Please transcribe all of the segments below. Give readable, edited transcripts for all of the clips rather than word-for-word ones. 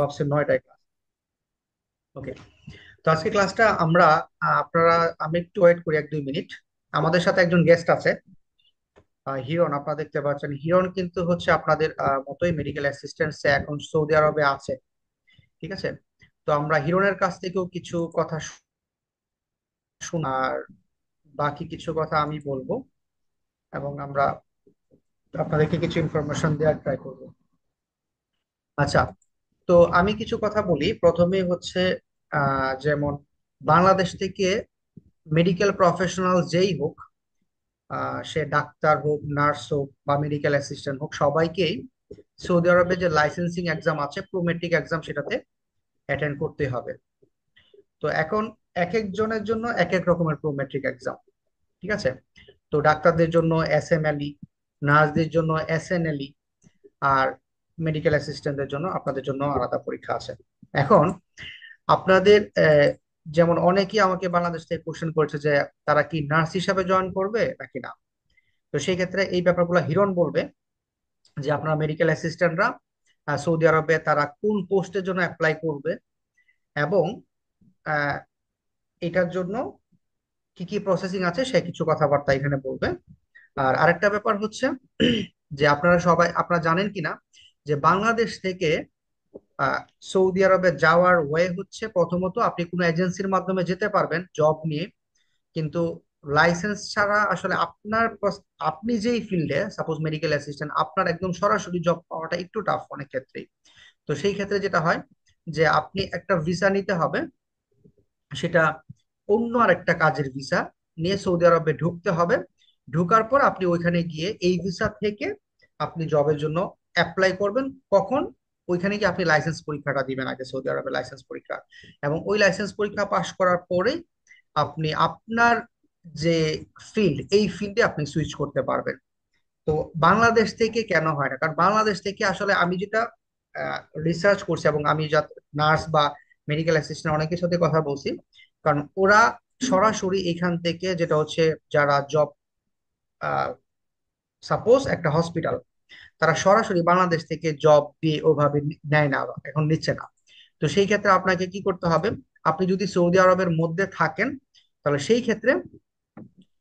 ভাবছি 9টায় ক্লাস। ওকে, তো আজকে ক্লাসটা আমরা আপনারা আমি একটু ওয়েট করি 1-2 মিনিট। আমাদের সাথে একজন গেস্ট আছে, হিরণ। আপনারা দেখতে পাচ্ছেন হিরণ কিন্তু হচ্ছে আপনাদের মতোই মেডিকেল অ্যাসিস্ট্যান্ট, সে এখন সৌদি আরবে আছে। ঠিক আছে, তো আমরা হিরণের কাছ থেকেও কিছু কথা আর বাকি কিছু কথা আমি বলবো, এবং আমরা আপনাদেরকে কিছু ইনফরমেশন দেওয়ার ট্রাই করব। আচ্ছা, তো আমি কিছু কথা বলি। প্রথমে হচ্ছে যেমন বাংলাদেশ থেকে মেডিকেল প্রফেশনাল যেই হোক, সে ডাক্তার হোক, নার্স হোক বা মেডিকেল অ্যাসিস্ট্যান্ট হোক, সবাইকেই সৌদি আরবে যে লাইসেন্সিং এক্সাম আছে, প্রোমেট্রিক এক্সাম, সেটাতে অ্যাটেন্ড করতে হবে। তো এখন এক একজনের জন্য এক এক রকমের প্রোমেট্রিক এক্সাম। ঠিক আছে, তো ডাক্তারদের জন্য এসএমএলই, নার্সদের জন্য এসএনএলই, আর মেডিকেল অ্যাসিস্ট্যান্টদের জন্য আপনাদের জন্য আলাদা পরীক্ষা আছে। এখন আপনাদের যেমন অনেকেই আমাকে বাংলাদেশ থেকে কোশ্চেন করেছে যে তারা কি নার্স হিসাবে জয়েন করবে নাকি না। তো সেই ক্ষেত্রে এই ব্যাপারগুলো হিরণ বলবে, যে আপনার মেডিকেল অ্যাসিস্ট্যান্টরা সৌদি আরবে তারা কোন পোস্টের জন্য অ্যাপ্লাই করবে, এবং আহ, এটার জন্য কি কি প্রসেসিং আছে সে কিছু কথাবার্তা এখানে বলবে। আর আরেকটা ব্যাপার হচ্ছে যে আপনারা সবাই আপনারা জানেন কিনা যে বাংলাদেশ থেকে আহ, সৌদি আরবে যাওয়ার ওয়ে হচ্ছে, প্রথমত আপনি কোনো এজেন্সির মাধ্যমে যেতে পারবেন জব নিয়ে, কিন্তু লাইসেন্স ছাড়া আসলে আপনি যেই ফিল্ডে, সাপোজ মেডিকেল অ্যাসিস্ট্যান্ট, আপনার একদম সরাসরি জব পাওয়াটা একটু টাফ অনেক ক্ষেত্রেই। তো সেই ক্ষেত্রে যেটা হয় যে আপনি একটা ভিসা নিতে হবে, সেটা অন্য আরেকটা কাজের ভিসা নিয়ে সৌদি আরবে ঢুকতে হবে। ঢোকার পর আপনি ওইখানে গিয়ে এই ভিসা থেকে আপনি জবের জন্য অ্যাপ্লাই করবেন। কখন? ওইখানে গিয়ে আপনি লাইসেন্স পরীক্ষাটা দিবেন আগে, সৌদি আরবের লাইসেন্স পরীক্ষা। এবং ওই লাইসেন্স পরীক্ষা পাশ করার পরে আপনি আপনার যে ফিল্ড, এই ফিল্ডে আপনি সুইচ করতে পারবেন। তো বাংলাদেশ থেকে কেন হয় না? কারণ বাংলাদেশ থেকে আসলে আমি যেটা রিসার্চ করছি, এবং আমি যা নার্স বা মেডিকেল অ্যাসিস্ট্যান্ট অনেকের সাথে কথা বলছি, কারণ ওরা সরাসরি এখান থেকে যেটা হচ্ছে, যারা জব, সাপোজ একটা হসপিটাল, তারা সরাসরি বাংলাদেশ থেকে জব দিয়ে ওভাবে নেয় না, এখন নিচ্ছে না। তো সেই ক্ষেত্রে আপনাকে কি করতে হবে, আপনি যদি সৌদি আরবের মধ্যে থাকেন, তাহলে সেই ক্ষেত্রে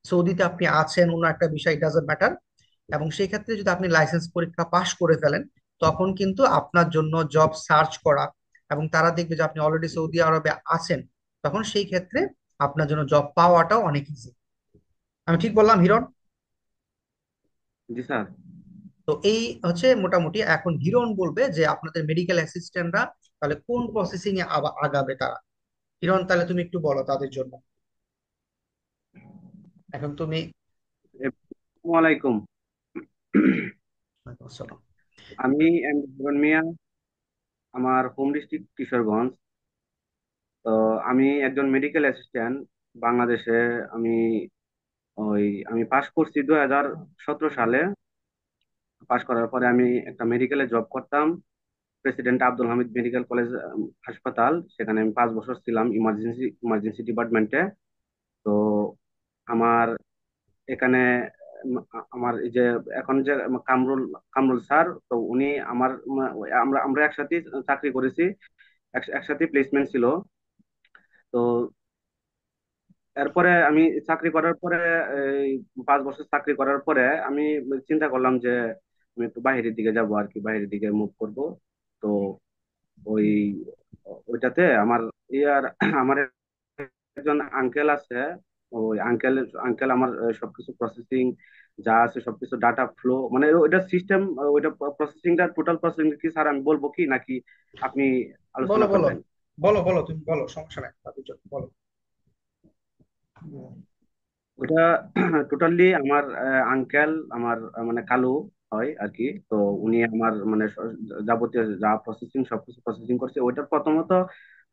সৌদিতে আপনি আছেন অন্য একটা বিষয়, ডাজন্ট ম্যাটার। এবং সেই ক্ষেত্রে যদি আপনি লাইসেন্স পরীক্ষা পাশ করে ফেলেন, তখন কিন্তু আপনার জন্য জব সার্চ করা, এবং তারা দেখবে যে আপনি অলরেডি সৌদি আরবে আছেন, তখন সেই ক্ষেত্রে আপনার জন্য জব পাওয়াটাও অনেক ইজি। আমি ঠিক বললাম হিরণ? জি স্যার। তো এই হচ্ছে মোটামুটি। এখন হিরণ বলবে যে আপনাদের মেডিকেল অ্যাসিস্ট্যান্টরা তাহলে কোন প্রসেসিং এ আগাবে তারা। হিরণ, তাহলে তুমি একটু বলো তাদের জন্য। এখন তুমি। আসসালামু আলাইকুম। আসসালাম। আমি এম জীবন মিয়া, আমার হোম ডিস্ট্রিক্ট কিশোরগঞ্জ। তো আমি একজন মেডিকেল অ্যাসিস্ট্যান্ট বাংলাদেশে। আমি আমি পাশ করছি 2017 সালে। পাশ করার পরে আমি একটা মেডিকেলে জব করতাম, president Abdul Hamid medical college হাসপাতাল। সেখানে আমি 5 বছর ছিলাম ইমার্জেন্সি ডিপার্টমেন্টে। তো আমার এখানে আমার এই যে এখন যে কামরুল কামরুল স্যার, তো উনি আমার আমরা আমরা একসাথে চাকরি করেছি, একসাথে প্লেসমেন্ট ছিল। তো এরপরে আমি চাকরি করার পরে, এই 5 বছর চাকরি করার পরে আমি চিন্তা করলাম যে আমি একটু বাইরের দিকে যাব আর কি, বাইরের দিকে মুভ করব। তো ওই ওইটাতে আমার ইয়ার আমার একজন আঙ্কেল আছে। ওই আঙ্কেল আমার সবকিছু প্রসেসিং যা আছে সবকিছু ডাটা ফ্লো, মানে ওইটা সিস্টেম, ওইটা প্রসেসিংটা টোটাল প্রসেসিং কি স্যার আমি বলবো কি নাকি আপনি বলো আলোচনা বলো, করবেন? বলো বলো, তুমি বলো, সমস্যা নাই, তাদের জন্য বলো। ওটা টোটালি আমার আঙ্কেল, আমার মানে কালু হয় আর কি। তো উনি আমার মানে যাবতীয় যা প্রসেসিং সবকিছু প্রসেসিং করছে। ওইটা প্রথমত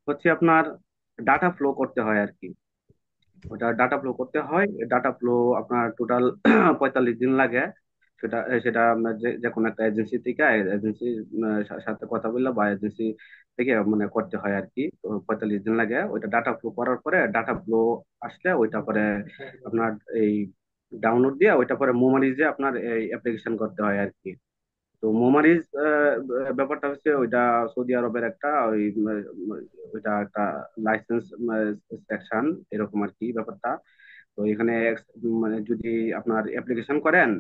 হচ্ছে আপনার ডাটা ফ্লো করতে হয় আর কি। ওটা ডাটা ফ্লো করতে হয়, ডাটা ফ্লো আপনার টোটাল 45 দিন লাগে। সেটা সেটা আপনার যে যে কোনো একটা এজেন্সি থেকে, এজেন্সির সাথে কথা বললে বা এজেন্সি থেকে মানে করতে হয় আর কি। তো 45 দিন লাগে ওইটা ডাটা ফ্লো করার পরে। ডাটা ফ্লো আসলে ওইটা পরে আপনার এই ডাউনলোড দিয়ে ওইটা পরে মোমারিজে আপনার এই অ্যাপ্লিকেশন করতে হয় আর কি। তো মোমারিজ ব্যাপারটা হচ্ছে ওইটা সৌদি আরবের একটা ওইটা একটা লাইসেন্স সেকশন, এরকম আর কি ব্যাপারটা। তো এখানে মানে যদি আপনার অ্যাপ্লিকেশন করেন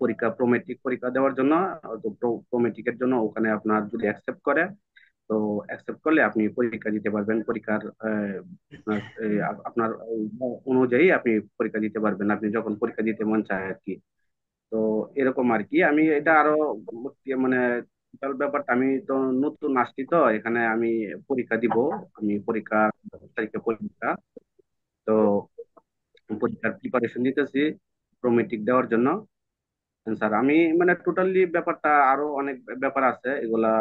পরীক্ষা, প্রোমেট্রিক পরীক্ষা দেওয়ার জন্য, তো প্রোমেট্রিকের জন্য ওখানে আপনার যদি অ্যাকসেপ্ট করে, তো অ্যাকসেপ্ট করলে আপনি পরীক্ষা দিতে পারবেন। পরীক্ষার আপনার অনুযায়ী আপনি পরীক্ষা দিতে পারবেন, আপনি যখন পরীক্ষা দিতে মন চায় আর কি। তো এরকম আর কি। আমি এটা আরো মানে টোটাল ব্যাপারটা, আমি তো নতুন আসছি, তো এখানে আমি পরীক্ষা দিব। আমি পরীক্ষা 10 তারিখে পরীক্ষা। তো পরীক্ষার প্রিপারেশন নিতেছি প্রোমেট্রিক দেওয়ার জন্য। স্যার আমি মানে টোটালি ব্যাপারটা আরো অনেক ব্যাপার আছে, এগুলা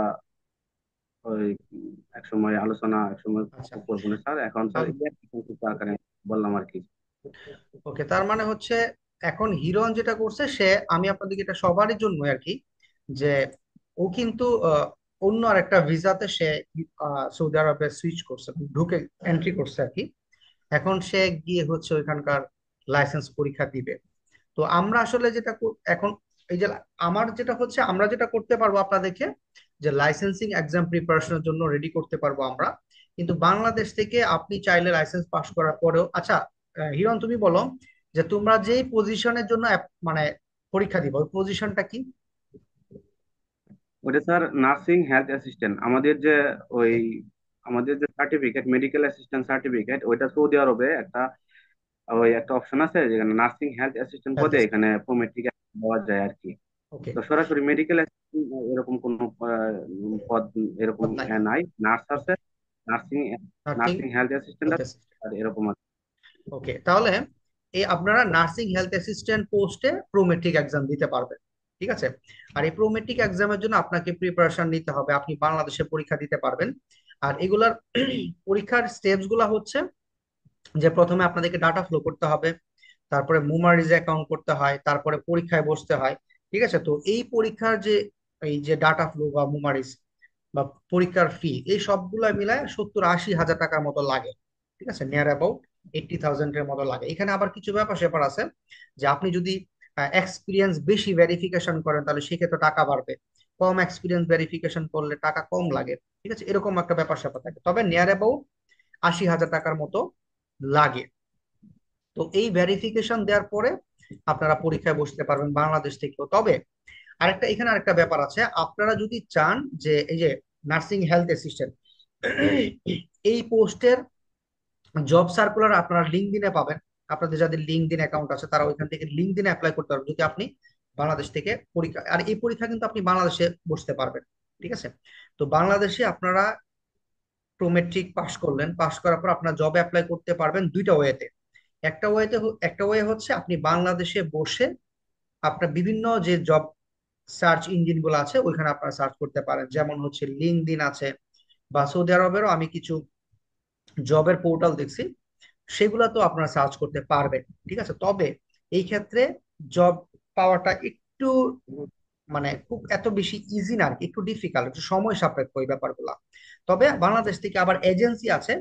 ওই এক সময় আলোচনা এক সময় আচ্ছা। করবো না স্যার, এখন স্যার এই যে একটা সংক্ষিপ্ত আকারে বললাম আর কি। ওকে, তার মানে হচ্ছে এখন হিরন যেটা করছে সে, আমি আপনাদেরকে এটা সবারই জন্য আর কি, যে ও কিন্তু অন্য আর একটা ভিসাতে সে সৌদি আরবে সুইচ করছে, ঢুকে এন্ট্রি করছে আর কি। এখন সে গিয়ে হচ্ছে ওইখানকার লাইসেন্স পরীক্ষা দিবে। তো আমরা আসলে যেটা এখন এই যে আমার যেটা হচ্ছে, আমরা যেটা করতে পারবো আপনাদেরকে, যে লাইসেন্সিং এক্সাম প্রিপারেশনের জন্য রেডি করতে পারবো আমরা। কিন্তু বাংলাদেশ থেকে আপনি চাইলে লাইসেন্স পাস করার পরেও, আচ্ছা হিরণ তুমি বলো যে তোমরা যেই পজিশনের জন্য মানে পরীক্ষা দিবে ওই পজিশনটা কি? ওটা স্যার নার্সিং হেলথ অ্যাসিস্ট্যান্ট। ওই আমাদের যে সার্টিফিকেট, মেডিকেল অ্যাসিস্ট্যান্ট সার্টিফিকেট, ওইটা সৌদি আরবে একটা ওই একটা অপশন আছে যেখানে নার্সিং হেলথ অ্যাসিস্ট্যান্ট হেলথ পদে এখানে প্রোমেট্রিক দেওয়া যায় আর কি। ওকে। তো সরাসরি মেডিকেল অ্যাসিস্ট্যান্ট এরকম কোনো পদ এরকম পদ নাই। নাই। নার্স আছে, nursing nursing nursing health assistant health আছে, আর এরকম আছে। ওকে, তাহলে এই আপনারা নার্সিং হেলথ অ্যাসিস্ট্যান্ট পোস্টে প্রোমেট্রিক এক্সাম দিতে পারবেন। ঠিক আছে। আর এই প্রোমেট্রিক এক্সামের জন্য আপনাকে প্রিপারেশন নিতে হবে, আপনি বাংলাদেশে পরীক্ষা দিতে পারবেন। আর এগুলার পরীক্ষার স্টেপস গুলা হচ্ছে যে প্রথমে আপনাদেরকে ডাটা ফ্লো করতে হবে, তারপরে মুমারিজ অ্যাকাউন্ট করতে হয়, তারপরে পরীক্ষায় বসতে হয়। ঠিক আছে। তো এই পরীক্ষার যে এই যে ডাটা ফ্লো বা মুমারিজ বা পরীক্ষার ফি, এই সবগুলা মিলায় 70-80 হাজার টাকার মতো লাগে। ঠিক আছে, নিয়ার অ্যাবাউট 80,000-এর মতো লাগে। এখানে আবার কিছু ব্যাপার স্যাপার আছে, যে আপনি যদি এক্সপিরিয়েন্স বেশি ভেরিফিকেশন করেন তাহলে সেক্ষেত্রে টাকা বাড়বে, কম এক্সপিরিয়েন্স ভেরিফিকেশন করলে টাকা কম লাগে। ঠিক আছে, এরকম একটা ব্যাপার স্যাপার থাকে, তবে নিয়ার অ্যাবাউট 80,000 টাকার মতো লাগে। তো এই ভেরিফিকেশন দেওয়ার পরে আপনারা পরীক্ষায় বসতে পারবেন বাংলাদেশ থেকেও। তবে এখানে আরেকটা ব্যাপার আছে, আপনারা যদি চান যে এই যে নার্সিং হেলথ অ্যাসিস্ট্যান্ট এই পোস্টের জব সার্কুলার আপনারা লিঙ্কডইনে পাবেন। আপনাদের যাদের লিঙ্কডইন অ্যাকাউন্ট আছে তারা ওইখান থেকে লিঙ্কডইনে অ্যাপ্লাই করতে পারবেন, যদি আপনি বাংলাদেশ থেকে পরীক্ষা, আর এই পরীক্ষা কিন্তু আপনি বাংলাদেশে বসতে পারবেন। ঠিক আছে। তো বাংলাদেশে আপনারা প্রোমেট্রিক পাস করলেন, পাস করার পর আপনার জবে অ্যাপ্লাই করতে পারবেন দুইটা ওয়েতে। একটা ওয়ে হচ্ছে আপনি বাংলাদেশে বসে আপনার বিভিন্ন যে জব সার্চ ইঞ্জিন গুলো আছে ওইখানে আপনারা সার্চ করতে পারেন, যেমন হচ্ছে লিঙ্কডইন আছে, বা সৌদি আরবেরও আমি কিছু জবের পোর্টাল দেখছি, সেগুলো তো আপনারা সার্চ করতে পারবেন। ঠিক আছে। তবে এই ক্ষেত্রে জব পাওয়াটা একটু মানে খুব এত বেশি ইজি না আর কি, একটু ডিফিকাল্ট, একটু সময় সাপেক্ষ এই ব্যাপারগুলা। তবে বাংলাদেশ থেকে আবার এজেন্সি আছে,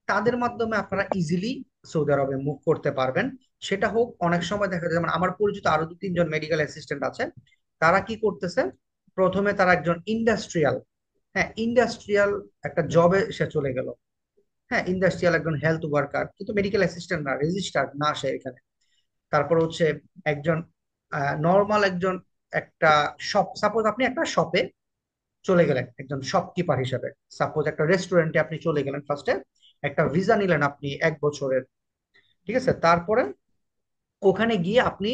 তাদের মাধ্যমে আপনারা ইজিলি সৌদি আরবে মুভ করতে পারবেন। সেটা হোক, অনেক সময় দেখা যায়, যেমন আমার পরিচিত আরো 2-3 জন মেডিকেল অ্যাসিস্ট্যান্ট আছে, তারা কি করতেছে, প্রথমে তারা একজন ইন্ডাস্ট্রিয়াল, হ্যাঁ ইন্ডাস্ট্রিয়াল একটা জবে সে চলে গেল, হ্যাঁ ইন্ডাস্ট্রিয়াল একজন হেলথ ওয়ার্কার, কিন্তু মেডিকেল অ্যাসিস্ট্যান্ট না, রেজিস্টার্ড না সে এখানে। তারপর হচ্ছে একজন নর্মাল একজন একটা শপ, সাপোজ আপনি একটা শপে চলে গেলেন একজন শপকিপার হিসেবে, সাপোজ একটা রেস্টুরেন্টে আপনি চলে গেলেন, ফার্স্টে একটা ভিসা নিলেন আপনি 1 বছরের। ঠিক আছে। তারপরে ওখানে গিয়ে আপনি,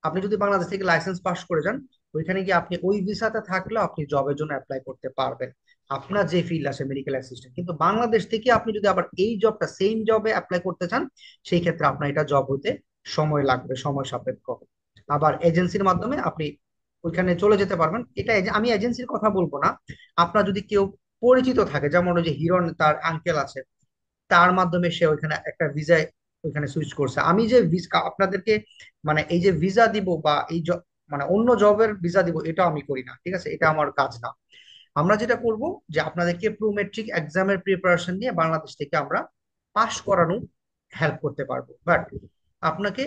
আপনি যদি বাংলাদেশ থেকে লাইসেন্স পাস করে যান, ওইখানে গিয়ে আপনি ওই ভিসাতে থাকলেও আপনি জবের জন্য অ্যাপ্লাই করতে পারবেন, আপনার যে ফিল্ড আছে মেডিকেল অ্যাসিস্ট্যান্ট। কিন্তু বাংলাদেশ থেকে আপনি যদি আবার এই জবটা সেম জবে অ্যাপ্লাই করতে চান, সেই ক্ষেত্রে আপনার এটা জব হতে সময় লাগবে, সময় সাপেক্ষ। আবার এজেন্সির মাধ্যমে আপনি ওইখানে চলে যেতে পারবেন। এটা আমি এজেন্সির কথা বলবো না, আপনার যদি কেউ পরিচিত থাকে, যেমন ওই যে হিরণ তার আঙ্কেল আছে, তার মাধ্যমে সে ওইখানে একটা ভিসায় ওইখানে সুইচ করছে। আমি যে আপনাদেরকে মানে এই যে ভিসা দিব বা এই মানে অন্য জবের ভিসা দিব, এটা আমি করি না। ঠিক আছে, এটা আমার কাজ না। আমরা যেটা করব, যে আপনাদেরকে প্রোমেট্রিক এক্সামের প্রিপারেশন নিয়ে বাংলাদেশ থেকে আমরা পাশ করানো হেল্প করতে পারবো। বাট আপনাকে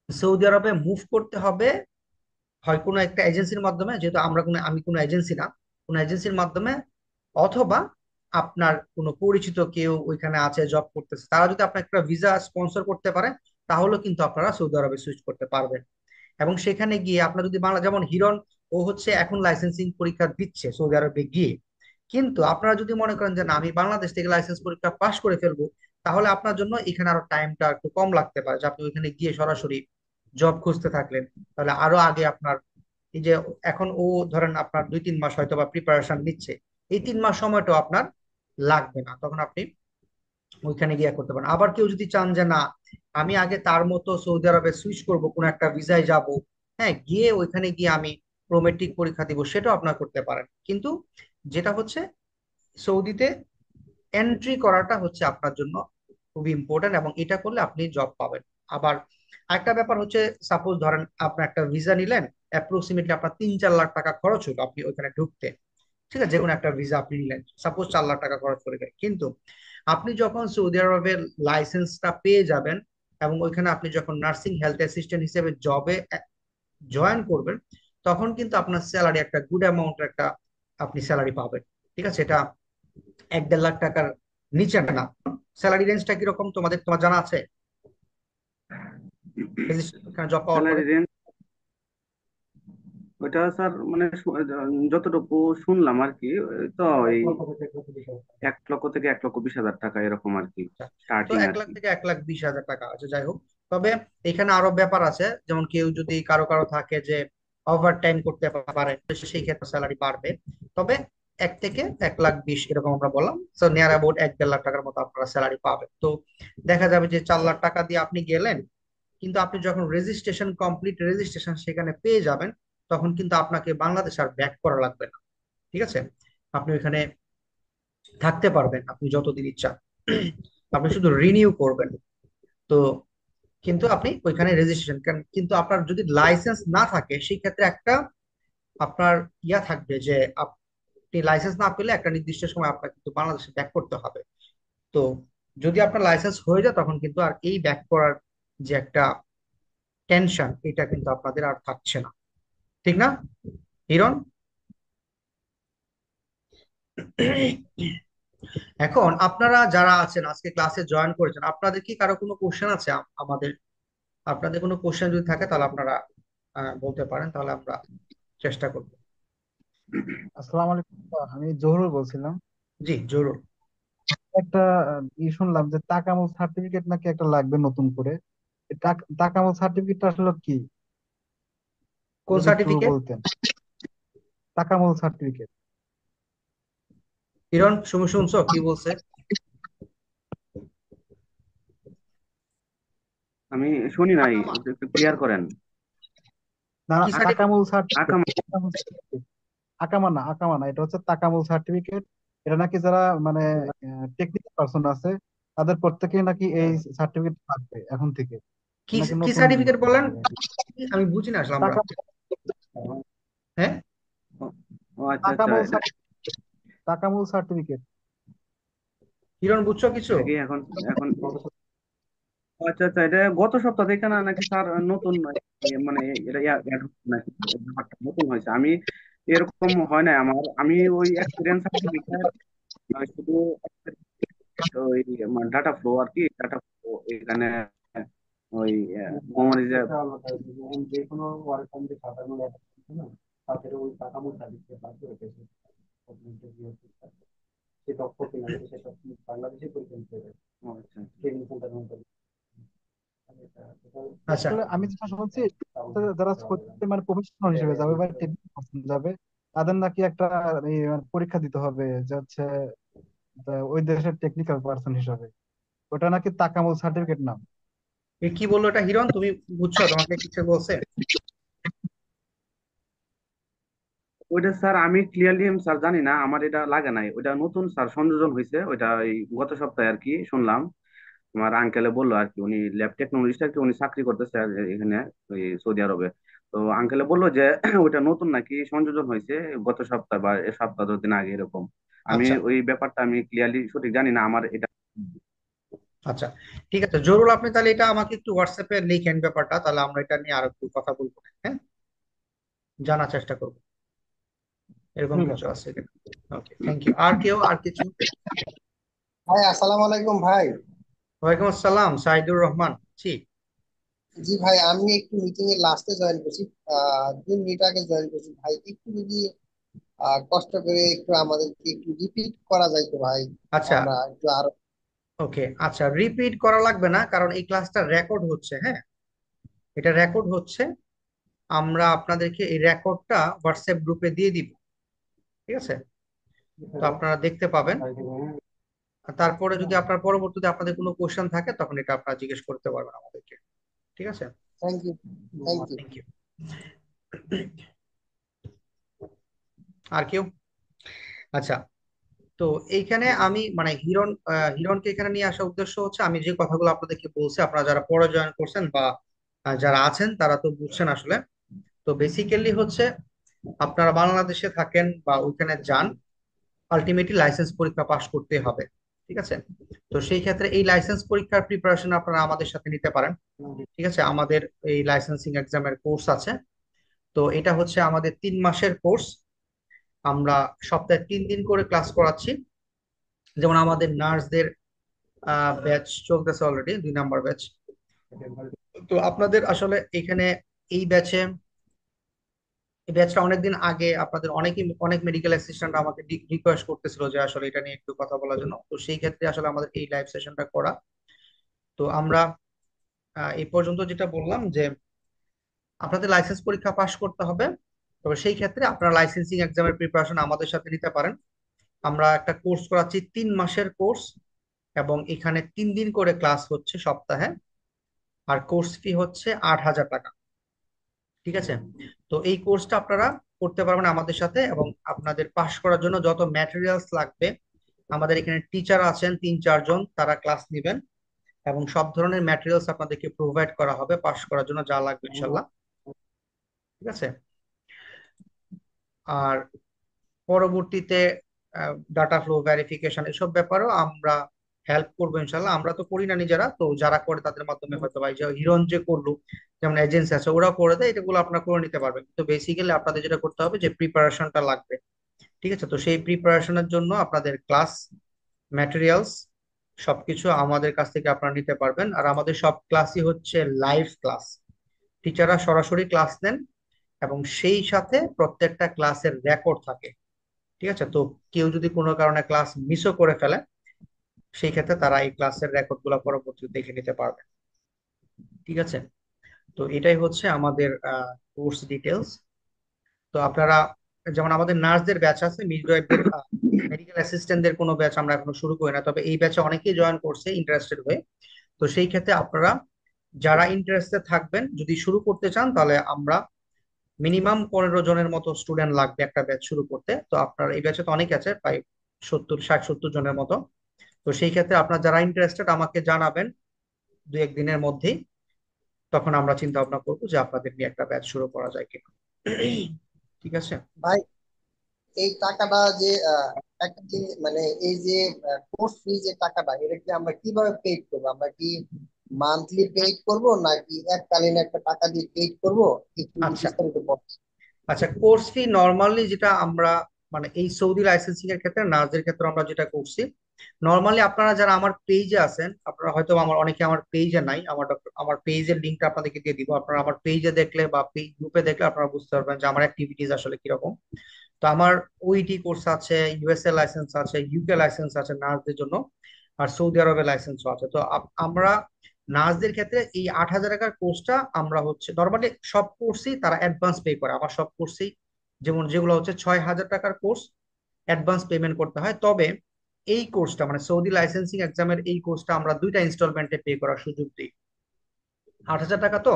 সৌদি আরবে মুভ করতে হবে হয় কোনো একটা এজেন্সির মাধ্যমে, যেহেতু আমি কোনো এজেন্সি না, কোনো এজেন্সির মাধ্যমে, অথবা আপনার কোনো পরিচিত কেউ ওইখানে আছে জব করতেছে, তারা যদি আপনার একটা ভিসা স্পন্সর করতে পারে, তাহলে কিন্তু আপনারা সৌদি আরবে সুইচ করতে পারবেন। এবং সেখানে গিয়ে আপনার যদি বাংলা, যেমন হিরণ, ও হচ্ছে এখন লাইসেন্সিং পরীক্ষা দিচ্ছে সৌদি আরবে গিয়ে। কিন্তু আপনারা যদি মনে করেন যে না, আমি বাংলাদেশ থেকে লাইসেন্স পরীক্ষা পাশ করে ফেলবো, তাহলে আপনার জন্য এখানে আরো টাইমটা একটু কম লাগতে পারে, যে আপনি ওইখানে গিয়ে সরাসরি জব খুঁজতে থাকলেন, তাহলে আরো আগে আপনার এই যে, এখন ও ধরেন আপনার 2-3 মাস হয়তো বা প্রিপারেশন নিচ্ছে, এই 3 মাস সময়টাও আপনার লাগবে না, তখন আপনি ওইখানে গিয়ে করতে পারেন। আবার কেউ যদি চান যে না, আমি আগে তার মতো সৌদি আরবে সুইচ করব, কোন একটা ভিসায় যাব, হ্যাঁ, গিয়ে ওইখানে গিয়ে আমি প্রোমেট্রিক পরীক্ষা দিব, সেটাও আপনার করতে পারেন। কিন্তু যেটা হচ্ছে, সৌদিতে এন্ট্রি করাটা হচ্ছে আপনার জন্য খুবই ইম্পর্টেন্ট, এবং এটা করলে আপনি জব পাবেন। আবার আরেকটা ব্যাপার হচ্ছে, সাপোজ ধরেন আপনি একটা ভিসা নিলেন, অ্যাপ্রক্সিমেটলি আপনার 3-4 লাখ টাকা খরচ হলো আপনি ওইখানে ঢুকতে, ঠিক আছে, যে কোনো একটা ভিসা আপনি নিলেন, সাপোজ 4 লাখ টাকা খরচ করে গেলেন। কিন্তু আপনি যখন সৌদি আরবের লাইসেন্সটা পেয়ে যাবেন, এবং ওইখানে আপনি যখন নার্সিং হেলথ অ্যাসিস্ট্যান্ট হিসেবে জবে জয়েন করবেন, তখন কিন্তু আপনার স্যালারি একটা গুড অ্যামাউন্টের একটা আপনি স্যালারি পাবেন। ঠিক আছে, এটা 1-1.5 লাখ টাকার নিচে না। স্যালারি রেঞ্জটা কিরকম তোমার জানা আছে, জব পাওয়ার পরে? স্যালারি রেঞ্জ ওইটা স্যার মানে যতটুকু শুনলাম আর কি, তো এই 1 লক্ষ থেকে 1,20,000 টাকা এরকম আর কি, আচ্ছা, তো স্টার্টিং এক আর লাখ কি। থেকে 1,20,000 টাকা আছে, যাই হোক। তবে এখানে আরো ব্যাপার আছে, যেমন কেউ যদি কারো কারো থাকে যে ওভার টাইম করতে পারে, তো সেই ক্ষেত্রে স্যালারি বাড়বে। তবে 1 থেকে 1,20,000 এরকম আমরা বললাম, তো নিয়ার অ্যাবাউট 1-1.5 লাখ টাকার মতো আপনারা স্যালারি পাবেন। তো দেখা যাবে যে 4 লাখ টাকা দিয়ে আপনি গেলেন, কিন্তু আপনি যখন রেজিস্ট্রেশন, কমপ্লিট রেজিস্ট্রেশন সেখানে পেয়ে যাবেন, তখন কিন্তু আপনাকে বাংলাদেশ আর ব্যাক করা লাগবে না। ঠিক আছে, আপনি ওইখানে থাকতে পারবেন আপনি যতদিন ইচ্ছা, আপনি শুধু রিনিউ করবেন। তো কিন্তু আপনি ওইখানে রেজিস্ট্রেশন, কিন্তু আপনার যদি লাইসেন্স না থাকে, সেই ক্ষেত্রে একটা আপনার ইয়া থাকবে যে, আপনি লাইসেন্স না পেলে একটা নির্দিষ্ট সময় আপনাকে কিন্তু বাংলাদেশে ব্যাক করতে হবে। তো যদি আপনার লাইসেন্স হয়ে যায়, তখন কিন্তু আর এই ব্যাক করার যে একটা টেনশন, এটা কিন্তু আপনাদের আর থাকছে না। ঠিক না, হিরণ? এখন আপনারা যারা আছেন আজকে ক্লাসে জয়েন করেছেন, আপনাদের কি কারো কোনো কোশ্চেন আছে আমাদের? আপনাদের কোনো কোশ্চেন যদি থাকে, তাহলে আপনারা বলতে পারেন, তাহলে আমরা চেষ্টা করব। আসসালামু আলাইকুম। আমি জহুরুল বলছিলাম। জি, জরুর। একটা শুনলাম যে তাকামুল সার্টিফিকেট নাকি একটা লাগবে নতুন করে। এই তাকামুল সার্টিফিকেটটা আসলে কি, কোন যদি একটু সার্টিফিকেট? বলতেন। তাকামুল সার্টিফিকেট। হিরণ, শুনছো কি বলছে? আমি শুনি নাই, একটু একটু ক্লিয়ার করেন। না না, কি সার্টিফিকেট? তাকামুল সার্টিফিকেট। আকামা। আকামা না, আকামা না, এটা হচ্ছে তাকামুল সার্টিফিকেট। এটা নাকি যারা মানে টেকনিক্যাল পার্সন আছে, তাদের প্রত্যেকেই নাকি এই সার্টিফিকেট লাগবে এখন থেকে। কি নাকি কি নতুন সার্টিফিকেট বলেন? আমি বুঝি না আসলে আমরা। টাকা। হ্যাঁ, ও ও আচ্ছা আচ্ছা, তাকামুল এটা তাকামুল সার্টিফিকেট। হিরণ বুঝছো কিছু? এটা কি এখন এখন ও আচ্ছা আচ্ছা, এটা গত সপ্তাহ থেকে না নাকি স্যার নতুন মানে এটা add হচ্ছে নাকি, ব্যাপারটা নতুন হয়েছে। আমি এরকম হয় না আমার, আমি ওই এক্সপিরিয়েন্স সার্টিফিকেট শুধু ওই ডাটা ফ্লো আর কি, ডাটা ফ্লো এখানে ওই মেমোরি যে যে কোনো ওয়ার্ক ফ্রম যে সাধারণ একটা থাকে না, তাদের ওই কাঠামো সার্টিফিকেট লাগবে, ওটা সে দক্ষ কিনা সেটা বাংলাদেশে পরীক্ষা নিতে হবে, ও আচ্ছা আচ্ছা। ট্রেনিং সেন্টার মধ্যে। আচ্ছা, আসলে আমি যেটা শুনছি, যারা মানে প্রফেশনাল হিসেবে যাবে বা টেকনিক্যাল পার্সন যাবে, তাদের নাকি একটা মানে পরীক্ষা দিতে হবে, যে হচ্ছে ওই দেশের টেকনিক্যাল পার্সন হিসেবে। ওটা নাকি তাকামুল সার্টিফিকেট নাম। এ কি বললো এটা হিরণ, তুমি বুঝছো, তোমাকে কিছু বলছে? ওইটা স্যার আমি ক্লিয়ারলি স্যার জানি না, আমার এটা লাগে নাই, ওইটা নতুন স্যার সংযোজন হয়েছে, ওইটা এই গত সপ্তাহে আর কি শুনলাম। আমার আঙ্কেলে বললো আর কি, উনি ল্যাব টেকনোলজিস্ট আর কি, উনি চাকরি করতেছে আর এখানে ওই সৌদি আরবে। তো আঙ্কেলে বললো যে ওইটা নতুন নাকি সংযোজন হয়েছে গত সপ্তাহ বা এ সপ্তাহ 2 দিন আগে এরকম। আমি আচ্ছা, ওই ব্যাপারটা আমি ক্লিয়ারলি সঠিক জানি না আমার এটা। আচ্ছা, ঠিক আছে জরুর, আপনি তাহলে এটা আমাকে একটু হোয়াটসঅ্যাপে লিখেন ব্যাপারটা, তাহলে আমরা এটা নিয়ে আরো একটু কথা বলবো। হ্যাঁ। জানার চেষ্টা করব এরকম ঠিক কিছু আছে। আছে কিনা। ওকে, থ্যাংক ইউ। আর কেউ, আর কিছু? ভাই আসসালামু আলাইকুম ভাই। ওয়ালাইকুম আসসালাম, সাইদুর রহমান। জি। জি ভাই, আমি একটু মিটিং এর লাস্টে জয়েন করছি, 2 মিনিট আগে জয়েন করছি ভাই। একটু যদি কষ্ট করে একটু আমাদেরকে একটু রিপিট করা যায় তো ভাই, আচ্ছা, আমরা একটু আরো। ওকে, আচ্ছা, রিপিট করা লাগবে না, কারণ এই ক্লাসটা রেকর্ড হচ্ছে। হ্যাঁ, এটা রেকর্ড হচ্ছে। আমরা আপনাদেরকে এই রেকর্ডটা হোয়াটসঅ্যাপ গ্রুপে দিয়ে দিব। ঠিক আছে, তো আপনারা দেখতে পাবেন। আর তারপরে যদি আপনার পরবর্তীতে আপনাদের কোনো কোশ্চেন থাকে, তখন এটা আপনারা জিজ্ঞেস করতে পারবেন আমাদেরকে। ঠিক আছে, thank you. Thank you. Thank you. আর কেউ? আচ্ছা, তো এইখানে আমি মানে হিরণকে এখানে নিয়ে আসার উদ্দেশ্য হচ্ছে, আমি যে কথাগুলো আপনাদেরকে বলছি, আপনারা যারা পরে জয়েন করছেন বা যারা আছেন তারা তো বুঝছেন আসলে। তো বেসিক্যালি হচ্ছে, আপনারা বাংলাদেশে থাকেন বা ওইখানে যান, আলটিমেটলি লাইসেন্স পরীক্ষা পাশ করতে হবে। ঠিক আছে, তো সেই ক্ষেত্রে এই লাইসেন্স পরীক্ষার প্রিপারেশন আপনারা আমাদের সাথে নিতে পারেন। ঠিক আছে, আমাদের এই লাইসেন্সিং এক্সামের কোর্স আছে। তো এটা হচ্ছে আমাদের 3 মাসের কোর্স। আমরা সপ্তাহে 3 দিন করে ক্লাস করাচ্ছি। যেমন আমাদের নার্সদের ব্যাচ চলতেছে অলরেডি, 2 নাম্বার ব্যাচ। তো আপনাদের আসলে এখানে এই ব্যাচে, এই ব্যাচটা অনেকদিন আগে আপনাদের অনেক মেডিকেল অ্যাসিস্ট্যান্ট আমাকে রিকোয়েস্ট করতেছিল যে আসলে এটা নিয়ে একটু কথা বলার জন্য। তো সেই ক্ষেত্রে আসলে আমাদের এই লাইভ সেশনটা করা। তো আমরা এই পর্যন্ত যেটা বললাম যে আপনাদের লাইসেন্স পরীক্ষা পাশ করতে হবে। তবে সেই ক্ষেত্রে আপনারা লাইসেন্সিং এক্সামের প্রিপারেশন আমাদের সাথে নিতে পারেন। আমরা একটা কোর্স করাচ্ছি, 3 মাসের কোর্স, এবং এখানে 3 দিন করে ক্লাস হচ্ছে সপ্তাহে। আর কোর্স ফি হচ্ছে 8,000 টাকা। ঠিক আছে, তো এই কোর্সটা আপনারা করতে পারবেন আমাদের সাথে, এবং আপনাদের পাশ করার জন্য যত ম্যাটেরিয়ালস লাগবে, আমাদের এখানে টিচার আছেন 3-4 জন, তারা ক্লাস নেবেন, এবং সব ধরনের ম্যাটেরিয়ালস আপনাদেরকে প্রোভাইড করা হবে পাশ করার জন্য যা লাগবে ইনশাল্লাহ। ঠিক আছে, আর পরবর্তীতে ডাটা ফ্লো ভেরিফিকেশন এসব ব্যাপারেও আমরা হেল্প করবো ইনশাল্লাহ। আমরা তো করি না নিজেরা, তো যারা করে তাদের মাধ্যমে হয়তো ভাই, যে হিরণ যে করলো, যেমন এজেন্সি আছে ওরা করে দেয়, এগুলো আপনারা করে নিতে পারবেন। তো বেসিক্যালি আপনাদের যেটা করতে হবে, যে প্রিপারেশনটা লাগবে। ঠিক আছে, তো সেই প্রিপারেশনের জন্য আপনাদের ক্লাস ম্যাটেরিয়ালস সবকিছু আমাদের কাছ থেকে আপনারা নিতে পারবেন। আর আমাদের সব ক্লাসই হচ্ছে লাইভ ক্লাস, টিচাররা সরাসরি ক্লাস নেন, এবং সেই সাথে প্রত্যেকটা ক্লাসের রেকর্ড থাকে। ঠিক আছে, তো কেউ যদি কোনো কারণে ক্লাস মিসও করে ফেলে, সেই ক্ষেত্রে তারা এই ক্লাসের রেকর্ড গুলো পরবর্তীতে দেখে নিতে পারবে। ঠিক আছে, তো এটাই হচ্ছে আমাদের কোর্স ডিটেলস। তো আপনারা, যেমন আমাদের নার্সদের ব্যাচ আছে, মিডওয়াইফদের, মেডিকেল অ্যাসিস্ট্যান্টদের কোনো ব্যাচ আমরা এখনো শুরু করি না, তবে এই ব্যাচে অনেকেই জয়েন করছে ইন্টারেস্টেড হয়ে। তো সেই ক্ষেত্রে আপনারা যারা ইন্টারেস্টেড থাকবেন, যদি শুরু করতে চান, তাহলে আমরা মিনিমাম 15 জনের মতো স্টুডেন্ট লাগবে একটা ব্যাচ শুরু করতে। তো আপনার এই ব্যাচে তো অনেক আছে, প্রায় 60-70 জনের মতো। তো সেই ক্ষেত্রে আপনার যারা ইন্টারেস্টেড আমাকে জানাবেন 2-1 দিনের মধ্যেই, তখন আমরা চিন্তা ভাবনা করবো যে আপনাদের নিয়ে একটা ব্যাচ শুরু করা যায় কিনা। ঠিক আছে। ভাই এই টাকাটা যে একটা মানে এই যে কোর্স ফি যে টাকাটা, এটা কি আমরা কিভাবে পেড করবো? আমরা কি মান্থলি পেড করব নাকি এককালীন একটা টাকা দিয়ে পেড করব? একটু যদি আচ্ছা, বিস্তারিত বল। আচ্ছা, কোর্স ফি নর্মালি যেটা আমরা, মানে এই সৌদি লাইসেন্সিং এর ক্ষেত্রে, নার্সদের ক্ষেত্রে আমরা যেটা করছি, নর্মালি আপনারা যারা আমার পেজে আছেন, আপনারা হয়তো অনেকে আমার পেজে নাই, আমার পেজের লিঙ্কটা আপনাদেরকে দিয়ে দিব। আপনারা আমার পেজে দেখলে বা পেজ গ্রুপে দেখলে আপনারা বুঝতে পারবেন যে আমার অ্যাক্টিভিটিস আসলে কিরকম। তো আমার ওইটি কোর্স আছে, ইউএসএ লাইসেন্স আছে, ইউকে লাইসেন্স আছে নার্সদের জন্য, আর সৌদি আরবের লাইসেন্সও আছে। তো আমরা নার্সদের ক্ষেত্রে এই 8,000 টাকার কোর্সটা আমরা হচ্ছে নর্মালি সব কোর্সই তারা অ্যাডভান্স পে করে। আমার সব কোর্সেই, যেমন যেগুলো হচ্ছে 6,000 টাকার কোর্স, অ্যাডভান্স পেমেন্ট করতে হয়। তবে এই কোর্সটা মানে সৌদি লাইসেন্সিং এক্সামের এই কোর্সটা আমরা 2টা ইনস্টলমেন্টে পে করার সুযোগ দিই। 8,000 টাকা, তো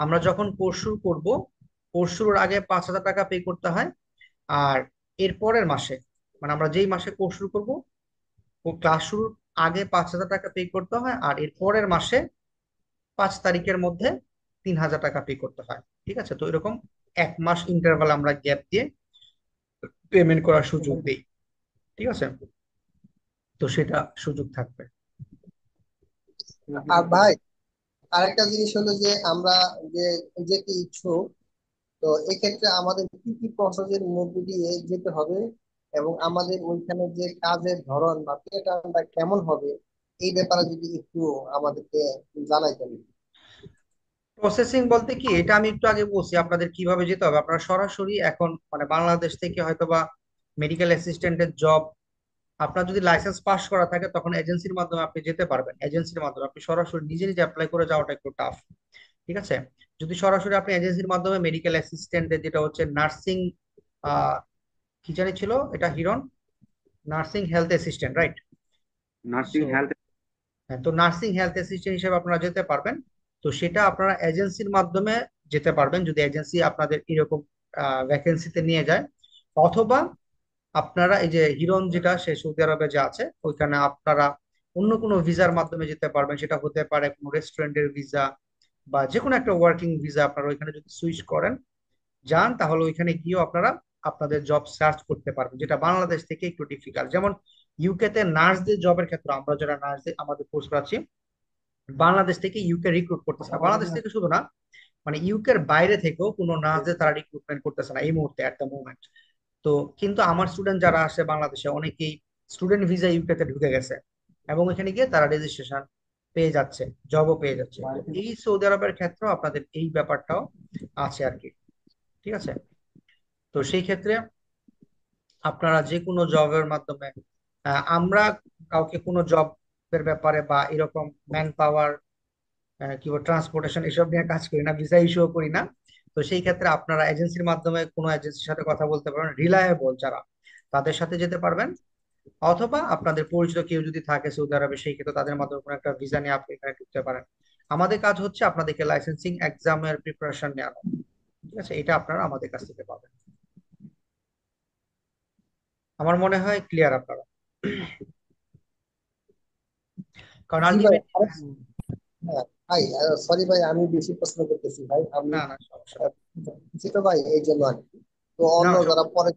আমরা যখন কোর্স শুরু করবো, কোর্স শুরুর আগে 5,000 টাকা পে করতে হয়। আর এর পরের মাসে, মানে আমরা যেই মাসে কোর্স শুরু করবো, ও ক্লাস শুরুর আগে 5,000 টাকা পে করতে হয়, আর এর পরের মাসে 5 তারিখের মধ্যে 3,000 টাকা পে করতে হয়। ঠিক আছে, তো এরকম 1 মাস ইন্টারভাল আমরা গ্যাপ দিয়ে পেমেন্ট করার সুযোগ দিই। ঠিক আছে, তো সেটা সুযোগ থাকবে। আর ভাই আরেকটা জিনিস হলো যে আমরা যে যেতে ইচ্ছুক, তো এক্ষেত্রে আমাদের কি কি প্রসেসের মধ্য দিয়ে যেতে হবে এবং আমাদের ওইখানে যে কাজের ধরন বা প্যাটার্নটা কেমন হবে, এই ব্যাপারে যদি একটু আমাদেরকে জানাইতেন। প্রসেসিং বলতে কি, এটা আমি একটু আগে বলছি আপনাদের কিভাবে যেতে হবে। আপনারা সরাসরি এখন মানে বাংলাদেশ থেকে হয়তোবা মেডিকেল অ্যাসিস্ট্যান্টের জব, আপনার যদি লাইসেন্স পাস করা থাকে তখন এজেন্সির মাধ্যমে আপনি যেতে পারবেন। এজেন্সির মাধ্যমে আপনি সরাসরি নিজে নিজে অ্যাপ্লাই করে যাওয়াটা একটু টাফ, ঠিক আছে। যদি সরাসরি আপনি এজেন্সির মাধ্যমে মেডিকেল অ্যাসিস্ট্যান্টের, যেটা হচ্ছে নার্সিং, কি জানি ছিল এটা, Hiran, nursing health assistant, right? Nursing so health. হ্যাঁ, তো নার্সিং হেলথ অ্যাসিস্ট্যান্ট হিসেবে আপনারা যেতে পারবেন। তো সেটা আপনারা এজেন্সির মাধ্যমে যেতে পারবেন যদি এজেন্সি আপনাদের এরকম ভ্যাকেন্সিতে নিয়ে যায়। অথবা আপনারা এই যে হিরন যেটা, সে সৌদি আরবে যে আছে, ওইখানে আপনারা অন্য কোনো ভিসার মাধ্যমে যেতে পারবেন। সেটা হতে পারে কোনো রেস্টুরেন্টের ভিসা বা যে কোনো একটা ওয়ার্কিং ভিসা। আপনারা ওইখানে যদি সুইচ করেন, যান, তাহলে ওইখানে গিয়েও আপনারা আপনাদের জব সার্চ করতে পারবেন, যেটা বাংলাদেশ থেকে একটু ডিফিকাল্ট। যেমন ইউকে তে নার্সদের জবের ক্ষেত্রে, আমরা যারা নার্সদের আমাদের কোর্স করাচ্ছি, বাংলাদেশ থেকে ইউকে রিক্রুট করতেছে না। বাংলাদেশ থেকে শুধু না, মানে ইউকের বাইরে থেকেও কোনো নার্সদের তারা রিক্রুটমেন্ট করতেছে না এই মুহূর্তে, এট দ্য মোমেন্ট। তো কিন্তু আমার স্টুডেন্ট যারা আসে বাংলাদেশে, অনেকেই স্টুডেন্ট ভিসা ইউকে তে ঢুকে গেছে এবং এখানে গিয়ে তারা রেজিস্ট্রেশন পেয়ে যাচ্ছে, জবও পেয়ে যাচ্ছে। তো এই সৌদি আরবের ক্ষেত্রেও আপনাদের এই ব্যাপারটাও আছে আর কি, ঠিক আছে। তো সেই ক্ষেত্রে আপনারা যে কোনো জবের মাধ্যমে, আমরা কাউকে কোনো জবের ব্যাপারে বা এরকম ম্যান পাওয়ার, কি বল, ট্রান্সপোর্টেশন এসব নিয়ে কাজ করি না, ভিসা ইস্যুও করি না। তো সেই ক্ষেত্রে আপনারা এজেন্সির মাধ্যমে কোনো এজেন্সির সাথে কথা বলতে পারবেন, রিলায়েবল যারা, তাদের সাথে যেতে পারবেন। অথবা আপনাদের পরিচিত কেউ যদি থাকে সৌদি আরবে, সেই ক্ষেত্রে তাদের মাধ্যমে কোনো একটা ভিসা নিয়ে আপনি এখানে ঢুকতে পারেন। আমাদের কাজ হচ্ছে আপনাদেরকে লাইসেন্সিং এক্সামের প্রিপারেশন নেওয়ানো, ঠিক আছে। এটা আপনারা আমাদের কাছ থেকে পাবেন। আমার মনে হয় ক্লিয়ার আপনারা, কারণ জি ভাই, আলটিমেটলি। হ্যাঁ ভাই, সরি ভাই, আমি বেশি প্রশ্ন করতেছি ভাই, আমি না না, সমস্যা নেই। আহ, ছোট ভাই এই জন্য আর কি। তো না অন্য যারা সমস্যা পরে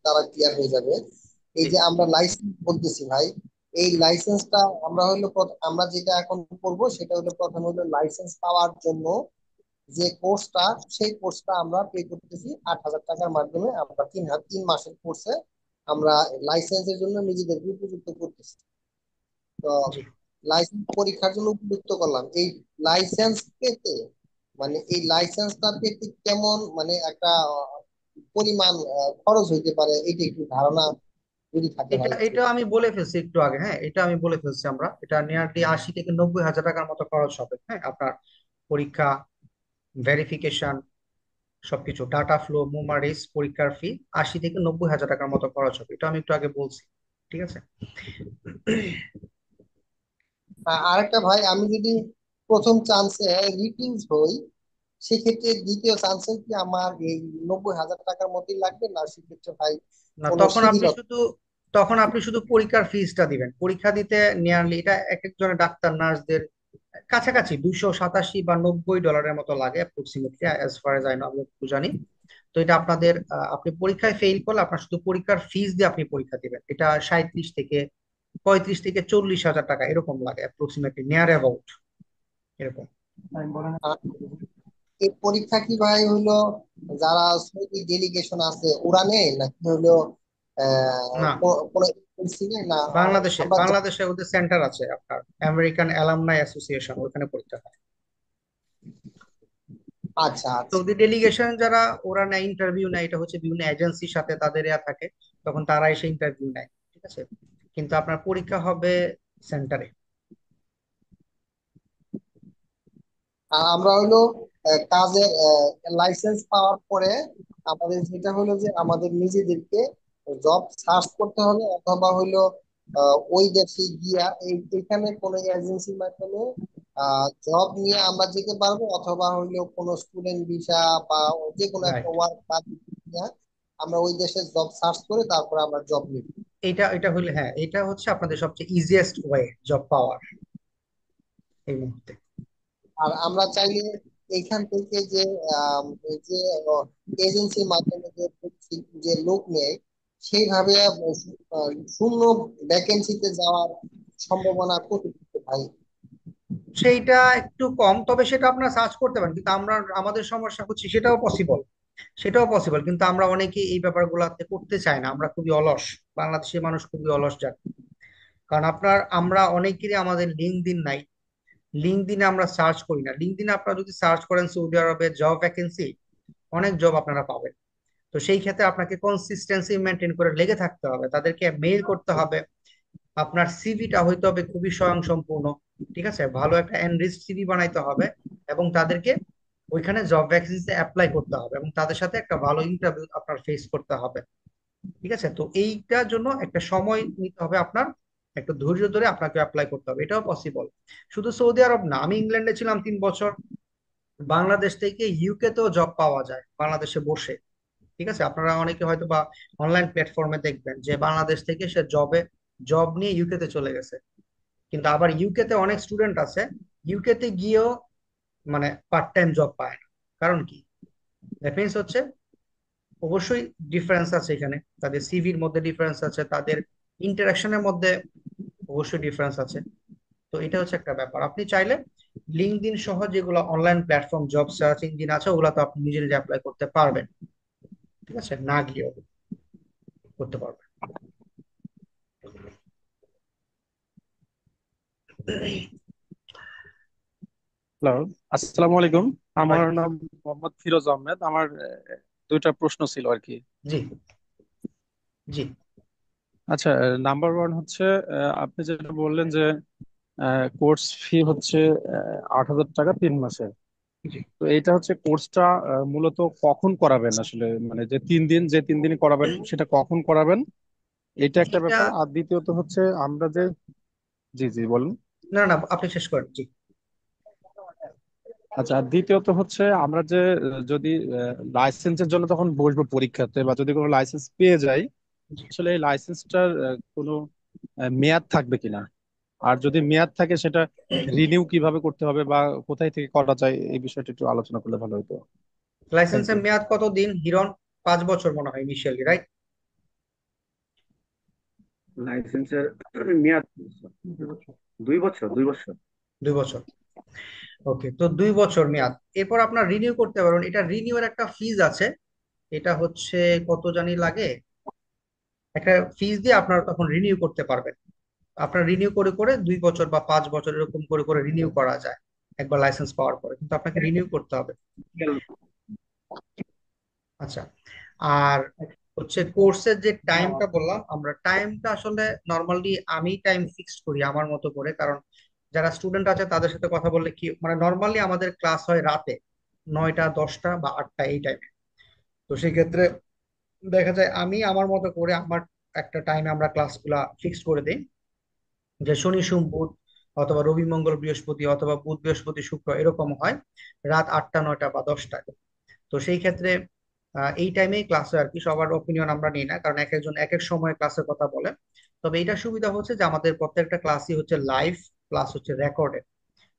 তারা ক্লিয়ার হয়ে যাবে। এই নেই। যে আমরা লাইসেন্স বলতেছি ভাই, এই লাইসেন্সটা আমরা হলো আমরা যেটা এখন করব সেটা হলো প্রথম হলো লাইসেন্স পাওয়ার জন্য যে কোর্সটা, সেই কোর্সটা আমরা পে করতেছি 8,000 টাকার মাধ্যমে। আমরা 3 মাসের কোর্সে আমরা লাইসেন্সের জন্য নিজেদেরকে উপযুক্ত করতেছি। তো জি, লাইসেন্স পরীক্ষার জন্য উপযুক্ত করলাম। এই লাইসেন্স পেতে, মানে এই লাইসেন্সটা পেতে কেমন মানে একটা পরিমাণ খরচ হইতে পারে, এটা একটু ধারণা যদি থাকে এটা ভাই একটু। এটা আমি বলে ফেলছি একটু আগে। হ্যাঁ, এটা আমি বলে ফেলছি। আমরা এটা নিয়ারলি 80 থেকে 90 হাজার টাকার মতো খরচ হবে। হ্যাঁ, আপনার পরীক্ষা, ভেরিফিকেশন, সবকিছু, ডাটা ফ্লো, মুমারিস, পরীক্ষার ফি, 80 থেকে 90 হাজার টাকার মতো খরচ হবে। এটা আমি একটু আগে বলছি, ঠিক আছে। আরেকটা ভাই, আমি যদি প্রথম চান্সে রিফিউজ হই, সেক্ষেত্রে দ্বিতীয় চান্সে কি আমার এই 90,000 টাকার মতোই লাগবে, না সেক্ষেত্রে ভাই না, কোনো শিথিলতা? তখন আপনি শুধু পরীক্ষার ফিসটা দিবেন। পরীক্ষা দিতে নিয়ারলি, এটা এক একজনের ডাক্তার নার্সদের কাছাকাছি 287 বা 90 ডলারের মতো লাগে approximately, as far age I know, আমি যতটুকু জানি। তো এটা আপনাদের, আপনি পরীক্ষায় ফেল করলে আপনার শুধু পরীক্ষার ফিস দিয়ে আপনি পরীক্ষা দিবেন। এটা 37 থেকে 35 থেকে 40 হাজার টাকা এরকম লাগে অ্যাপ্রক্সিমেটলি, নিয়ার অ্যাবাউট এরকম। আহ, এই পরীক্ষা কি ভাই হইলো যারা সৌদি ডেলিগেশন আছে ওরা নেয়, নাকি হইলো না, কোনো এজেন্সি নেয় না? বাংলাদেশে আমরা বাংলাদেশে ওদের সেন্টার আছে, আপনার আমেরিকান অ্যালামনাই অ্যাসোসিয়েশন, ওখানে পরীক্ষা হয়। আচ্ছা আচ্ছা। সৌদি ডেলিগেশন যারা, ওরা নেয়, ইন্টারভিউ নেয়, এটা হচ্ছে বিভিন্ন এজেন্সির সাথে তাদের ইয়া থাকে, তখন তারা এসে ইন্টারভিউ নেয়, ঠিক আছে। কিন্তু আপনার পরীক্ষা হবে সেন্টারে। আর আমরা হইলো কাজের লাইসেন্স পাওয়ার পরে আমাদের যেটা হলো যে আমাদের নিজেদেরকে জব সার্চ করতে হবে, অথবা হইলো ওই দেশে গিয়া এখানে কোনো এজেন্সির মাধ্যমে জব নিয়ে আমরা যেতে পারবো, অথবা হইলো কোনো স্টুডেন্ট ভিসা বা যে কোনো একটা রাইট। ওয়ার্ক পারমিট নিয়ে আমরা ওই দেশে জব সার্চ করে তারপর আমরা জব নিব। এটা এটা হইলে, হ্যাঁ, এটা হচ্ছে আপনাদের সবচেয়ে ইজিয়েস্ট ওয়ে জব পাওয়ার এই মুহূর্তে। আর আমরা চাইলে এইখান থেকে যে এই যে এজেন্সির মাধ্যমে যে লোক নেয়, সেইভাবে শূন্য ভ্যাকেন্সিতে যাওয়ার সম্ভাবনা কতটুকু ভাই? সেইটা একটু কম, তবে সেটা আপনারা সার্চ করতে পারেন। কিন্তু আমরা, আমাদের সমস্যা হচ্ছে সেটাও পসিবল, সেটাও পসিবল, কিন্তু আমরা অনেকে এই ব্যাপারগুলোতে করতে চাই না, আমরা খুবই অলস। বাংলাদেশের মানুষ খুবই অলস জাতি। কারণ আমরা অনেকেরই আমাদের লিঙ্কডইন নাই। লিঙ্কডইনে আমরা সার্চ করি না। লিঙ্কডইনে আপনারা যদি সার্চ করেন সৌদি আরবে জব ভ্যাকেন্সি, অনেক জব আপনারা পাবেন। তো সেই ক্ষেত্রে আপনাকে কনসিস্টেন্সি মেনটেন করে লেগে থাকতে হবে, তাদেরকে মেইল করতে হবে। আপনার সিভিটা হইতে হবে খুবই স্বয়ংসম্পূর্ণ, ঠিক আছে, ভালো একটা এনরিচ সিভি বানাইতে হবে, এবং তাদেরকে ওইখানে জব ভ্যাকেন্সিতে অ্যাপ্লাই করতে হবে, এবং তাদের সাথে একটা ভালো ইন্টারভিউ আপনার ফেস করতে হবে। ঠিক আছে, তো এইটার জন্য একটা সময় নিতে হবে আপনার, একটু ধৈর্য ধরে আপনাকে অ্যাপ্লাই করতে হবে, এটাও পসিবল। শুধু সৌদি আরব না, আমি ইংল্যান্ডে ছিলাম 3 বছর। বাংলাদেশ থেকে ইউকে তেও জব পাওয়া যায় বাংলাদেশে বসে। ঠিক আছে, আপনারা অনেকে হয়তো বা অনলাইন প্ল্যাটফর্মে দেখবেন যে বাংলাদেশ থেকে সে জব নিয়ে ইউকে তে চলে গেছে। কিন্তু আবার ইউকে তে অনেক স্টুডেন্ট আছে, ইউকে তে গিয়েও মানে পার্ট টাইম জব পায় না। কারণ কি? দ্যাট মিনস হচ্ছে অবশ্যই ডিফারেন্স আছে এখানে, তাদের সিভির মধ্যে ডিফারেন্স আছে, তাদের ইন্টারাকশনের মধ্যে অবশ্যই ডিফারেন্স আছে। তো এটা হচ্ছে একটা ব্যাপার। আপনি চাইলে লিঙ্কডইন সহ যেগুলো online platform job search engine আছে, ওগুলো তো আপনি নিজে নিজে অ্যাপ্লাই করতে পারবেন। ঠিক আছে, না গিয়েও করতে পারবেন। হ্যালো, আসসালামু আলাইকুম। ভাই। আমার নাম মোহাম্মদ ফিরোজ আহমেদ। আমার দুইটা প্রশ্ন ছিল আর কি। জি। জি। আচ্ছা, নাম্বার ওয়ান হচ্ছে, আপনি যেটা বললেন যে কোর্স ফি হচ্ছে 8,000 টাকা 3 মাসের। জি। তো এইটা হচ্ছে কোর্সটা মূলত কখন করাবেন আসলে, মানে যে 3 দিন, যে 3 দিনই করাবেন সেটা কখন করাবেন, এটা একটা এটা ব্যাপার। আর দ্বিতীয়ত হচ্ছে আমরা যে, জি জি বলুন। না না, আপনি শেষ করেন। জি। আচ্ছা, আর দ্বিতীয়ত হচ্ছে আমরা যে যদি লাইসেন্সের জন্য তখন বসবো পরীক্ষাতে, বা যদি কোনো লাইসেন্স পেয়ে যাই, জি। আসলে এই লাইসেন্সটার কোনো মেয়াদ থাকবে কিনা, আর যদি মেয়াদ থাকে সেটা রিনিউ কিভাবে করতে হবে বা কোথায় থেকে করা যায়, এই বিষয়টা একটু আলোচনা করলে ভালো হতো। থ্যাংক লাইসেন্সের ইউ। মেয়াদ কতদিন হিরণ? 5 বছর মনে হয় ইনিশিয়ালি, রাইট? লাইসেন্সের মেয়াদ 2 বছর 2 বছর। 2 বছর। ওকে, তো 2 বছর মেয়াদ। এরপর আপনার রিনিউ করতে পারবেন। এটা রিনিউ এর একটা ফিজ আছে। এটা হচ্ছে কত জানি লাগে, একটা ফিজ দিয়ে আপনারা তখন রিনিউ করতে পারবেন। আপনার রিনিউ করে করে 2 বছর বা 5 বছর এরকম করে করে রিনিউ করা যায় একবার লাইসেন্স পাওয়ার পরে, কিন্তু আপনাকে রিনিউ করতে হবে। আচ্ছা। আর হচ্ছে কোর্সের যে টাইমটা বললাম, আমরা টাইমটা আসলে নর্মালি আমি টাইম ফিক্সড করি আমার মতো করে, কারণ যারা স্টুডেন্ট আছে তাদের সাথে কথা বললে কি মানে নর্মালি আমাদের ক্লাস হয় রাতে 9টা 10টা বা 8টা এই টাইমে। তো সেই ক্ষেত্রে দেখা যায় আমি আমার মতো করে আমার একটা টাইমে আমরা ক্লাসগুলা ফিক্সড করে দিই, যে শনি সোম বুধ, অথবা রবি মঙ্গল বৃহস্পতি, অথবা বুধ বৃহস্পতি শুক্র এরকম হয় রাত 8টা 9টা বা 10টায়। তো সেই ক্ষেত্রে এই টাইমেই ক্লাসে আর কি, সবার ওপিনিয়ন আমরা নিই না, কারণ এক একজন এক এক সময় ক্লাসের কথা বলে। তবে এটা সুবিধা হচ্ছে যে আমাদের প্রত্যেকটা ক্লাসই হচ্ছে লাইভ, প্লাস হচ্ছে রেকর্ডেড।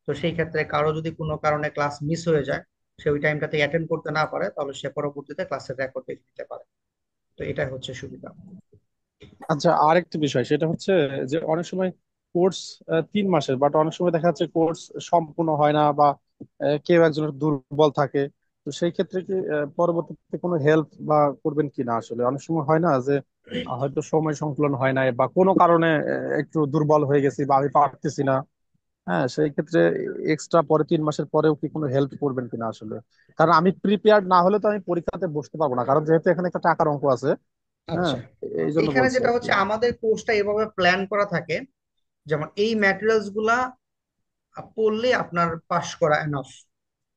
তো সেই ক্ষেত্রে কারো যদি কোনো কারণে ক্লাস মিস হয়ে যায়, সে ওই টাইমটাতে অ্যাটেন্ড করতে না পারে, তাহলে সে পরবর্তীতে ক্লাসের রেকর্ড দেখে নিতে পারে। তো এটাই হচ্ছে সুবিধা। আচ্ছা, আরেকটি বিষয় সেটা হচ্ছে যে অনেক সময় কোর্স 3 মাসের, বাট অনেক সময় দেখা যাচ্ছে কোর্স সম্পূর্ণ হয় না, বা কেউ একজনের দুর্বল থাকে। তো সেই ক্ষেত্রে কি পরবর্তীতে কোনো হেল্প বা করবেন কি না? আসলে অনেক সময় হয় না যে হয়তো সময় সংকুলন হয় না, বা কোনো কারণে একটু দুর্বল হয়ে গেছি বা আমি পারতেছি না। হ্যাঁ, সেই ক্ষেত্রে এক্সট্রা পরে 3 মাসের পরেও কি কোনো হেল্প করবেন কিনা আসলে? কারণ আমি প্রিপেয়ার্ড না হলে তো আমি পরীক্ষাতে বসতে পারবো না, কারণ যেহেতু এখানে একটা টাকার অঙ্ক আছে। হ্যাঁ, আচ্ছা, এই জন্য এখানে বলছি যেটা আর কি। হচ্ছে আমাদের কোর্সটা এভাবে প্ল্যান করা থাকে, যেমন এই ম্যাটেরিয়ালস গুলা পড়লে আপনার পাশ করা এনাফ।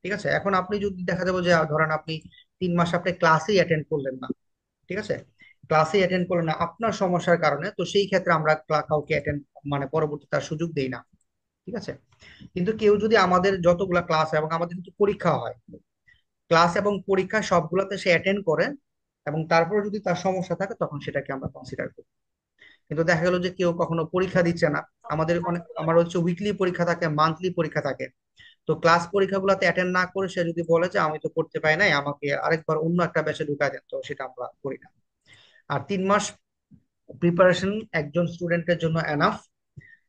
ঠিক আছে, এখন আপনি যদি দেখা যাবে যে ধরেন আপনি 3 মাস আপনি ক্লাসেই অ্যাটেন্ড করলেন না, ঠিক আছে, ক্লাসে অ্যাটেন্ড করলেন না আপনার সমস্যার কারণে, তো সেই ক্ষেত্রে আমরা কাউকে অ্যাটেন্ড মানে পরবর্তী তার সুযোগ দেই না। ঠিক আছে, কিন্তু কেউ যদি আমাদের যতগুলা ক্লাস এবং আমাদের কিন্তু পরীক্ষা হয়, ক্লাস এবং পরীক্ষা সবগুলাতে সে অ্যাটেন্ড করে, এবং তারপরে যদি তার সমস্যা থাকে তখন সেটাকে আমরা কনসিডার করি। কিন্তু দেখা গেল যে কেউ কখনো পরীক্ষা দিচ্ছে না, আমাদের অনেক আমার হচ্ছে উইকলি পরীক্ষা থাকে, মান্থলি পরীক্ষা থাকে। তো ক্লাস পরীক্ষাগুলোতে অ্যাটেন্ড না করে সে যদি বলে যে আমি তো করতে পারি নাই, আমাকে আরেকবার অন্য একটা ব্যাচে ঢুকায় দেন, তো সেটা আমরা করি না। আর 3 মাস প্রিপারেশন একজন স্টুডেন্টের জন্য এনাফ।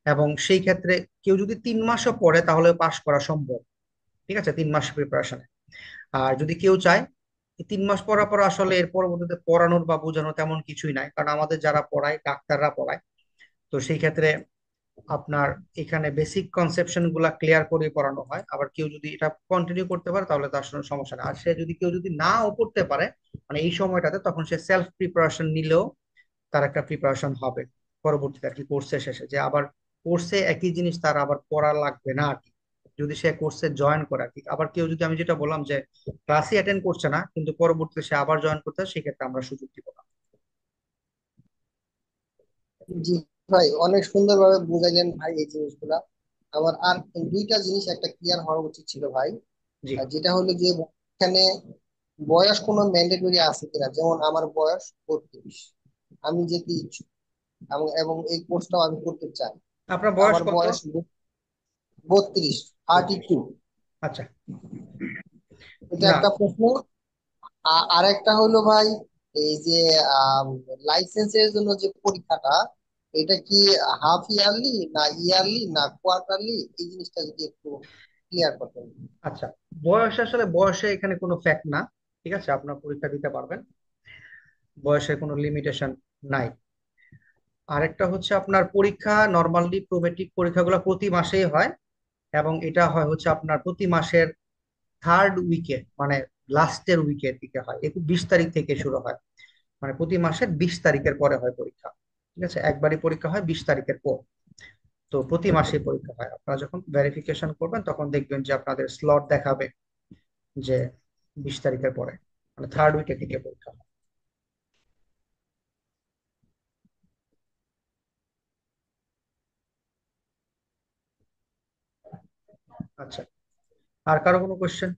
এবং সেই ক্ষেত্রে কেউ যদি 3 মাসও পড়ে তাহলে পাশ করা সম্ভব। ঠিক আছে, 3 মাস প্রিপারেশনে। আর যদি কেউ চায় এই 3 মাস পড়ার পর আসলে এর পরবর্তীতে পড়ানোর বা বোঝানোর তেমন কিছুই নাই, কারণ আমাদের যারা পড়ায় ডাক্তাররা পড়ায়। তো সেই ক্ষেত্রে আপনার এখানে বেসিক কনসেপশন গুলা ক্লিয়ার করে পড়ানো হয়। আবার কেউ যদি এটা কন্টিনিউ করতে পারে তাহলে তার কোনো সমস্যা নেই। আর সে যদি কেউ যদি নাও পড়তে পারে মানে এই সময়টাতে, তখন সে সেলফ প্রিপারেশন নিলেও তার একটা প্রিপারেশন হবে পরবর্তীতে আর কি, কোর্সে শেষে যে আবার কোর্সে একই জিনিস তার আবার পড়া লাগবে না আর কি, যদি সে কোর্সে জয়েন করে আর কি। আবার কেউ যদি, আমি যেটা বললাম যে ক্লাসই অ্যাটেন্ড করছে না কিন্তু পরবর্তীতে সে আবার জয়েন করতে হয়, সেক্ষেত্রে আমরা সুযোগ দিব না। জি ভাই, অনেক সুন্দরভাবে বুঝাইলেন ভাই এই জিনিসগুলা। আমার আর দুইটা জিনিস একটা ক্লিয়ার হওয়া উচিত ছিল ভাই। জি। আর যেটা হলো যে এখানে বয়স কোনো ম্যান্ডেটরি আছে কিনা, যেমন আমার বয়স 32, আমি যেতে ইচ্ছুক এবং এবং এই কোর্সটাও আমি করতে চাই। আপনার বয়স আমার কত? বয়স 32, 32। আচ্ছা। এটা না, একটা প্রশ্ন। আর একটা হলো ভাই, এই যে লাইসেন্সের জন্য যে পরীক্ষাটা, এটা কি হাফ ইয়ারলি না ইয়ারলি না কোয়ার্টারলি, এই জিনিসটা যদি একটু ক্লিয়ার করতেন। আচ্ছা, বয়স আসলে বয়সে এখানে কোনো ফ্যাক্ট না। ঠিক আছে, আপনার পরীক্ষা দিতে পারবেন, বয়সের কোনো লিমিটেশন নাই। আরেকটা হচ্ছে আপনার পরীক্ষা নর্মালি প্রোমেট্রিক পরীক্ষাগুলো প্রতি মাসেই হয়, এবং এটা হয় হচ্ছে আপনার প্রতি মাসের থার্ড উইকে, মানে লাস্টের উইকের দিকে হয়। 20 তারিখ থেকে শুরু হয়, মানে প্রতি মাসের 20 তারিখের পরে হয় পরীক্ষা। ঠিক আছে, একবারই পরীক্ষা হয় 20 তারিখের পর। তো প্রতি মাসে পরীক্ষা হয়। আপনারা যখন ভেরিফিকেশন করবেন তখন দেখবেন যে আপনাদের স্লট দেখাবে যে 20 তারিখের পরে, মানে থার্ড উইকের দিকে পরীক্ষা হয়। আচ্ছা, আর কারো কোনো কোশ্চেন?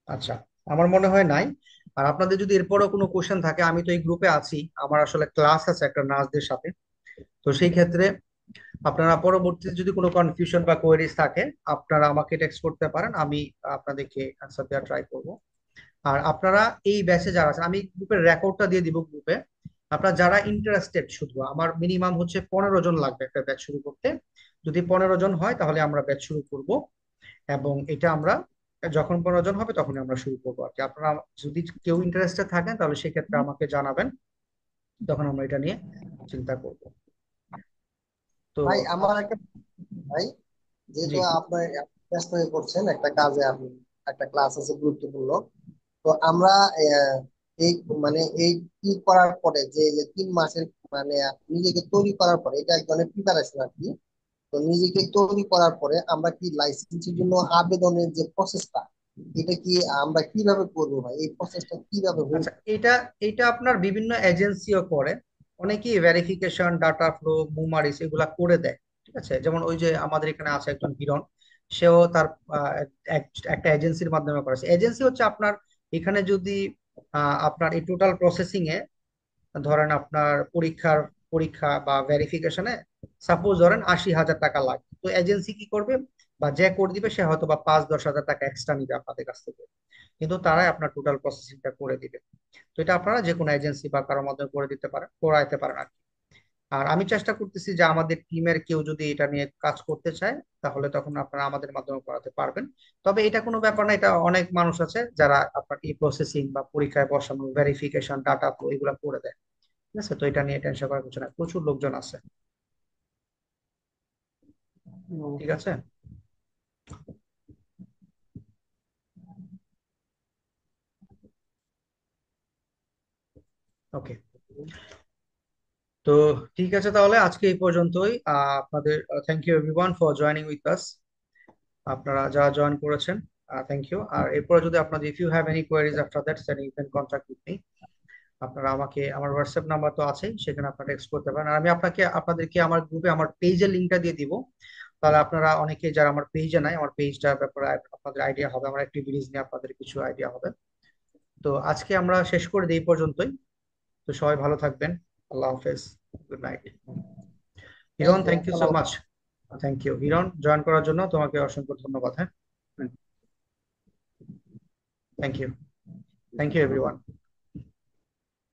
আচ্ছা, আমার মনে হয় নাই। আর আপনাদের যদি এরপরও কোনো কোশ্চেন থাকে, আমি তো এই গ্রুপে আছি, আমার আসলে ক্লাস আছে একটা নার্সদের সাথে। তো সেই ক্ষেত্রে আপনারা পরবর্তীতে যদি কোনো কনফিউশন বা কোয়েরিজ থাকে, আপনারা আমাকে টেক্সট করতে পারেন, আমি আপনাদেরকে অ্যান্সার দেওয়ার ট্রাই করব। আর আপনারা এই ব্যাচে যারা আছেন, আমি গ্রুপের রেকর্ডটা দিয়ে দিব গ্রুপে। আপনারা যারা ইন্টারেস্টেড, শুধু আমার মিনিমাম হচ্ছে 15 জন লাগবে একটা ব্যাচ শুরু করতে। যদি 15 জন হয় তাহলে আমরা ব্যাচ শুরু করব, এবং এটা আমরা যখন 15 জন হবে তখনই আমরা শুরু করবো আর কি। আপনারা যদি কেউ ইন্টারেস্টেড থাকেন তাহলে সেক্ষেত্রে আমাকে জানাবেন, তখন আমরা এটা নিয়ে চিন্তা করব। তো ভাই আমার আচ্ছা। একটা, ভাই জি। যেহেতু আপনার ব্যস্ত হয়ে পড়ছেন একটা কাজে, আপনি একটা ক্লাস আছে গুরুত্বপূর্ণ, তো আমরা এই মানে এই কি করার পরে যে যে 3 মাসের মানে নিজেকে তৈরি করার পরে, এটা এক ধরনের প্রিপারেশন আর কি। তো নিজেকে তৈরি করার পরে আমরা কি লাইসেন্সের জন্য আবেদনের যে প্রসেসটা, এটা কি আমরা কিভাবে করবো ভাই, এই প্রসেসটা কিভাবে হোক? আচ্ছা, এটা এটা আপনার বিভিন্ন এজেন্সিও করে, অনেকেই ভেরিফিকেশন, ডাটা ফ্লো, মুমারিস এগুলা করে দেয়। ঠিক আছে, যেমন ওই যে আমাদের এখানে আছে একজন হিরণ, সেও তার আহ, একটা এজেন্সির মাধ্যমে করেছে। এজেন্সি হচ্ছে আপনার এখানে যদি আপনার এই টোটাল প্রসেসিং এ ধরেন আপনার পরীক্ষা বা ভেরিফিকেশনে সাপোজ ধরেন 80,000 টাকা লাগে, তো এজেন্সি কি করবে বা যে করে দিবে সে হয়তো বা 5-10 হাজার টাকা এক্সট্রা নিবে আপনাদের কাছ থেকে, কিন্তু তারাই আপনার টোটাল প্রসেসিংটা করে দিবে। তো এটা আপনারা যে কোনো এজেন্সি বা কারোর মাধ্যমে করে দিতে পারেন, করাইতে পারেন আর কি। আর আমি চেষ্টা করতেছি যে আমাদের টিমের কেউ যদি এটা নিয়ে কাজ করতে চায় তাহলে তখন আপনারা আমাদের মাধ্যমে করাতে পারবেন। তবে এটা কোনো ব্যাপার না, এটা অনেক মানুষ আছে যারা আপনার এই প্রসেসিং বা পরীক্ষায় বসানো, ভেরিফিকেশন, ডাটা ফ্লো এগুলো করে দেয়। ঠিক আছে, তো এটা নিয়ে টেনশন করার কিছু না, প্রচুর লোকজন আছে। ঠিক আছে। ওকে। তো ঠিক আছে, তাহলে আজকে এই পর্যন্তই। আপনাদের thank you everyone for joining with us. আপনারা যারা জয়েন করেছেন, থ্যাংক ইউ। আর এরপরে যদি আপনাদের, if you have any queries after that, then you can contact with me. আপনারা আমাকে, আমার হোয়াটসঅ্যাপ নাম্বার তো আছেই, সেখানে আপনারা টেক্সট করতে পারেন। আর আমি আপনাদেরকে আমার গ্রুপে আমার পেজের লিঙ্কটা দিয়ে দিব। তাহলে আপনারা অনেকে যারা আমার পেজে নাই, আমার পেজটার ব্যাপারে আপনাদের আইডিয়া হবে, আমার অ্যাক্টিভিটিস নিয়ে আপনাদের কিছু আইডিয়া হবে। তো আজকে আমরা শেষ করে দিই এই পর্যন্তই। তো সবাই ভালো থাকবেন। আল্লাহ হাফেজ। Good night. Thank Hiran, you, thank you so আসসালাম। Much. Thank you Hiran, join করার জন্য তোমাকে অসংখ্য ধন্যবাদ। হ্যাঁ, thank you. Thank you everyone.